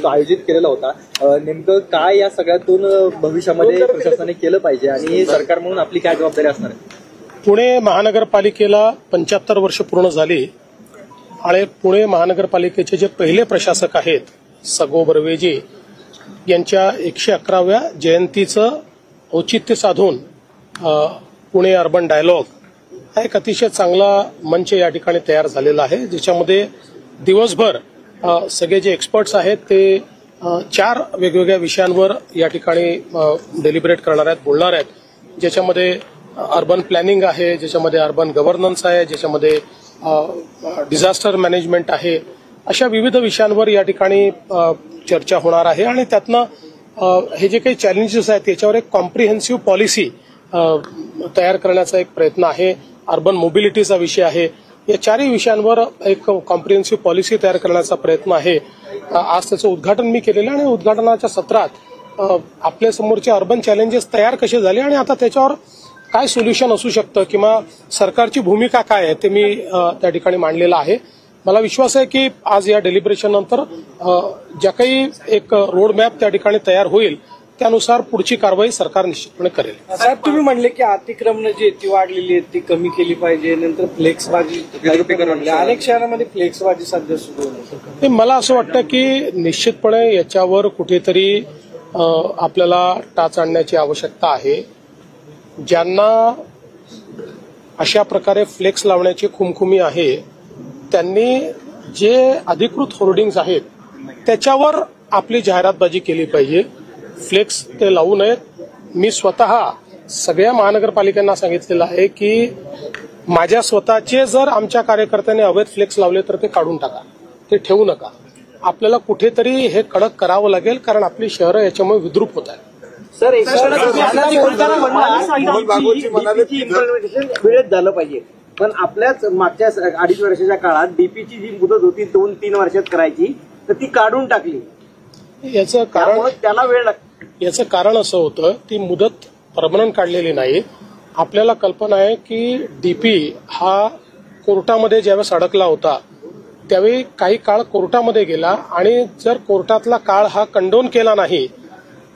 तो आयोजित केलेला होता. नेमकं काय या सगळ्यातून भविष्यामध्ये प्रशासनाने केलं पाहिजे आणि सरकार म्हणून आपली काय जबाबदारी असणार आहे? पुणे महानगरपालिकेला 75 वर्ष पूर्ण झाली आणि पुणे महानगरपालिकेचे जे पहिले प्रशासक आहेत सगो बर्वेजी यांच्या 111व्या जयंतीचं औचित्य साधून पुणे अर्बन डायलॉग हा एक अतिशय चांगला मंच या ठिकाणी तयार झालेला आहे, ज्याच्यामध्ये दिवसभर सगळे जे एक्सपर्ट्स आहेत ते 4 वेगवेगळ्या विषयांवर या ठिकाणी डेलिब्रेट करणार आहेत, बोलणार आहेत. ज्याच्यामध्ये अर्बन प्लॅनिंग आहे, ज्याच्यामध्ये अर्बन गव्हर्नन्स आहे, ज्याच्यामध्ये डिझास्टर मॅनेजमेंट आहे. अशा विविध विषयांवर या ठिकाणी चर्चा होणार आहे आणि त्यातनं हे जे काही चॅलेंजेस आहेत त्याच्यावर एक कॉम्प्रिहेन्सिव्ह पॉलिसी तयार करण्याचा एक प्रयत्न आहे. अर्बन मोबिलिटीचा विषय आहे. या 4ही विषयांवर एक कॉम्प्रिहेन्सिव्ह पॉलिसी तयार करण्याचा प्रयत्न आहे. आज त्याचं उद्घाटन मी केलेलं आहे आणि उद्घाटनाच्या सत्रात आपल्या समोरचे अर्बन चॅलेंजेस तयार कसे झाले आणि आता त्याच्यावर काय सोल्युशन असू शकतं किंवा सरकारची भूमिका काय आहे ते मी त्या ठिकाणी मांडलेलं आहे. मला विश्वास आहे की आज या डेलिब्रेशन नंतर ज्या काही एक रोडमॅप त्या ठिकाणी तयार होईल त्यानुसार पुढची कारवाई सरकार निश्चितपणे करेल. साहेब, तुम्ही म्हणले की अतिक्रमण जी ती वाढलेली आहे ती कमी केली पाहिजे, नंतर फ्लेक्सबाजी अनेक शहरांमध्ये फ्लेक्सबाजी सध्या सुरू आहे. मला असं वाटतं की निश्चितपणे याच्यावर कुठेतरी आपल्याला टाच आणण्याची आवश्यकता आहे. ज्यांना अशा प्रकारे फ्लेक्स लावण्याची खुमखुमी आहे त्यांनी जे अधिकृत होर्डिंग्ज आहेत त्याच्यावर आपली जाहिरातबाजी केली पाहिजे. फ्लेक्स ते लावू नयेत. मी स्वतः सगळ्या महानगरपालिकांना सांगितलेलं आहे की माझ्या स्वतःचे जर आमच्या कार्यकर्त्यांनी अवैध फ्लेक्स लावले तर ते काढून टाका, ते ठेवू नका. आपल्याला कुठेतरी हे कडक करावं लागेल कारण आपली शहरं याच्यामुळे विद्रूप होत आहेत. सर, वेळेत झालं पाहिजे, पण आपल्याच मागच्या 2.5 वर्षाच्या काळात डीपीची जी मुदत होती 2-3 वर्षात करायची तर ती काढून टाकली. याचं कारण त्याला वेळ लागतो. याचं कारण असं होतं ती मुदत परमनंट काढलेली नाही. आपल्याला कल्पना आहे की डीपी हा कोर्टामध्ये ज्यावेळेस अडकला होता त्यावेळी काही काळ कोर्टामध्ये गेला आणि जर कोर्टातला काळ हा कंडोन केला नाही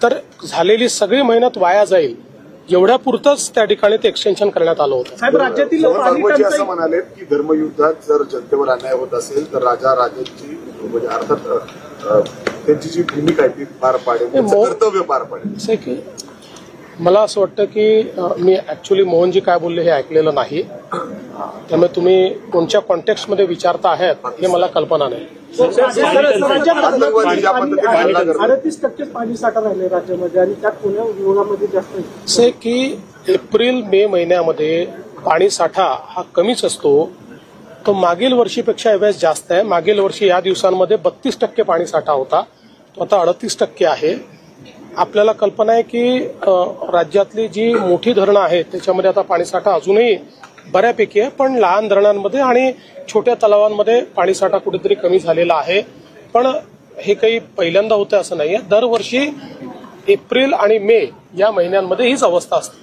तर झालेली सगळी मेहनत वाया जाईल एवढ्यापुरतंच त्या ठिकाणी ते एक्सटेन्शन करण्यात आलं होतं. साहेब, राज्यातील असं म्हणाले की धर्मयुद्धात जर जनतेवर अन्याय होत असेल तर राजांची म्हणजे अर्थात त्यांची जी भूमिका आहे ती पार पाडेल, कर्तव्य पार पाडेल. मला असं वाटतं की मी ऍक्च्युली मोहनजी काय बोलले हे ऐकलेलं नाही, त्यामुळे तुम्ही कोणत्या कॉन्टेक्स्टमध्ये विचारता आहात हे मला कल्पना नाही. 38% पाणी साठा राहिले राज्यामध्ये आणि त्यात पुणे विभागामध्ये जास्त आहे की एप्रिल-मे महिन्यामध्ये पाणी साठा हा कमीच असतो. तो मागील वर्षीपेक्षा यावेळेस जास्त आहे. मागील वर्षी या दिवसांमध्ये 32% पाणी साठा होता, तो आता 38% आहे. आपल्याला कल्पना आहे की राज्यातली जी मोठी धरणं आहेत त्याच्यामध्ये आता पाणीसाठा अजूनही बऱ्यापैकी आहे, पण लहान धरणांमध्ये आणि छोट्या तलावांमध्ये पाणीसाठा कुठेतरी कमी झालेला आहे. पण हे काही पहिल्यांदा होतं असं नाहीये. दरवर्षी एप्रिल आणि मे या महिन्यांमध्ये हीच अवस्था असते.